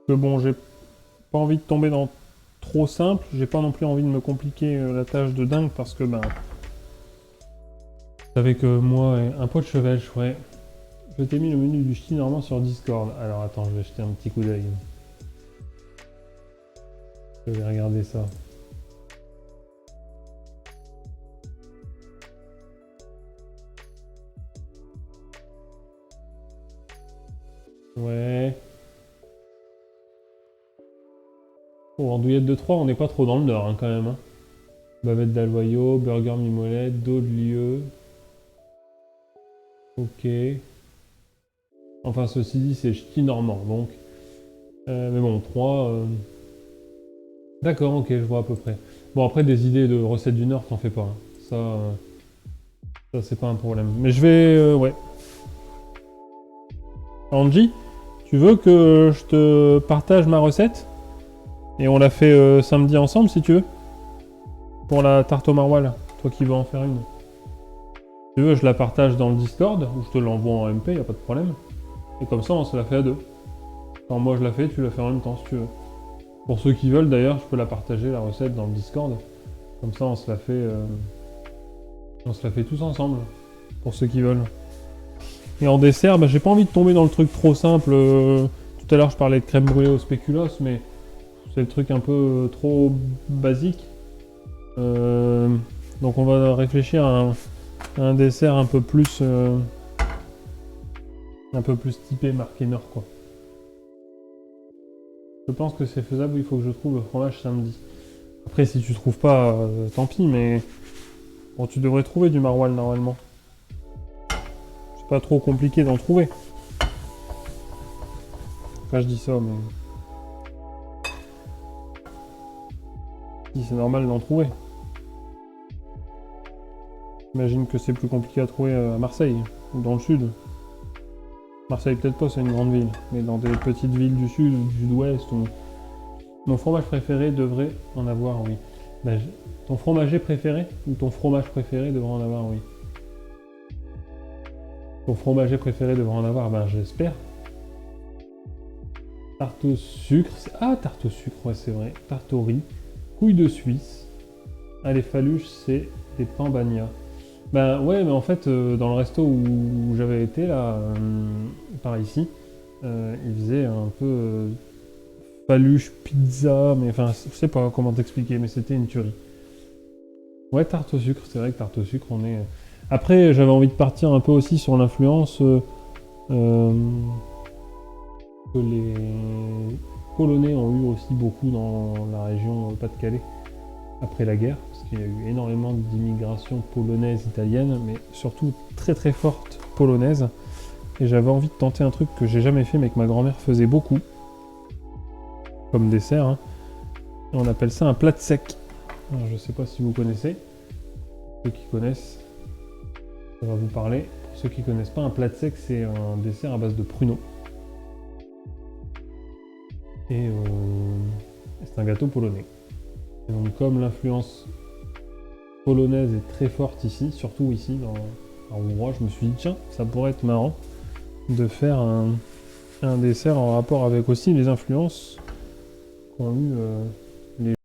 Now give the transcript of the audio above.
Que bon, j'ai pas envie de tomber dans trop simple, j'ai pas non plus envie de me compliquer la tâche de dingue parce que ben... Avec moi et un pot de chevêche, ouais. Je t'ai mis le menu du ch'ti normand sur Discord. Alors attends, je vais jeter un petit coup d'œil. Je vais regarder ça. Ouais. Oh, andouillette de 3, on n'est pas trop dans le nord hein, quand même. Hein. Bavette d'Aloyau, burger mimolette, dos de lieu. Ok. Enfin, ceci dit, c'est ch'ti normand, donc. Mais bon, 3... D'accord, ok, je vois à peu près. Bon, après, des idées de recettes du Nord, t'en fais pas. Hein. Ça c'est pas un problème. Mais je vais... ouais. Angie, tu veux que je te partage ma recette? Et on la fait samedi ensemble, si tu veux? Pour la tarte au maroilles, toi qui veux en faire une. Si tu veux, je la partage dans le Discord, ou je te l'envoie en MP, y a pas de problème. Et comme ça, on se la fait à deux. Quand moi je la fais, tu la fais en même temps, si tu veux. Pour ceux qui veulent, d'ailleurs, je peux la partager, la recette, dans le Discord. Comme ça, on se la fait tous ensemble. Pour ceux qui veulent. Et en dessert, bah, j'ai pas envie de tomber dans le truc trop simple. Tout à l'heure, je parlais de crème brûlée au spéculoos, mais c'est le truc un peu trop basique. Donc on va réfléchir à un dessert un peu plus typé Marqueneur, quoi. Je pense que c'est faisable, il faut que je trouve le fromage samedi. Après, si tu trouves pas, tant pis, mais bon, tu devrais trouver du maroilles normalement. C'est pas trop compliqué d'en trouver. Enfin, je dis ça, mais si c'est normal d'en trouver. J'imagine que c'est plus compliqué à trouver à Marseille, ou dans le sud. Marseille peut-être pas, c'est une grande ville, mais dans des petites villes du sud ou du sud-ouest, mon fromage préféré devrait en avoir, oui. Ben, ton fromager préféré ou ton fromage préféré devrait en avoir, oui. Ton fromager préféré devrait en avoir, ben j'espère. Tarte au sucre, ah tarte au sucre, ouais c'est vrai. Tarte au riz, couilles de Suisse. Ah les faluches, c'est des pains bagnas. Ben ouais, mais en fait, dans le resto où j'avais été, là, par ici, ils faisaient un peu faluche, pizza, mais enfin, je sais pas comment t'expliquer, mais c'était une tuerie. Ouais, tarte au sucre, c'est vrai que tarte au sucre, on est... Après, j'avais envie de partir un peu aussi sur l'influence que les Polonais ont eu aussi beaucoup dans la région Pas-de-Calais après la guerre, parce qu'il y a eu énormément d'immigration polonaise, italienne, mais surtout très très forte polonaise. Et j'avais envie de tenter un truc que j'ai jamais fait, mais que ma grand-mère faisait beaucoup, comme dessert. Hein. Et on appelle ça un plat de sec. Alors, je sais pas si vous connaissez. Ceux qui connaissent, ça va vous parler. Pour ceux qui connaissent pas, un plat de sec, c'est un dessert à base de pruneaux. Et c'est un gâteau polonais. Et donc comme l'influence polonaise est très forte ici, surtout ici dans Rouen, je me suis dit tiens, ça pourrait être marrant de faire un dessert en rapport avec aussi les influences qu'ont eu les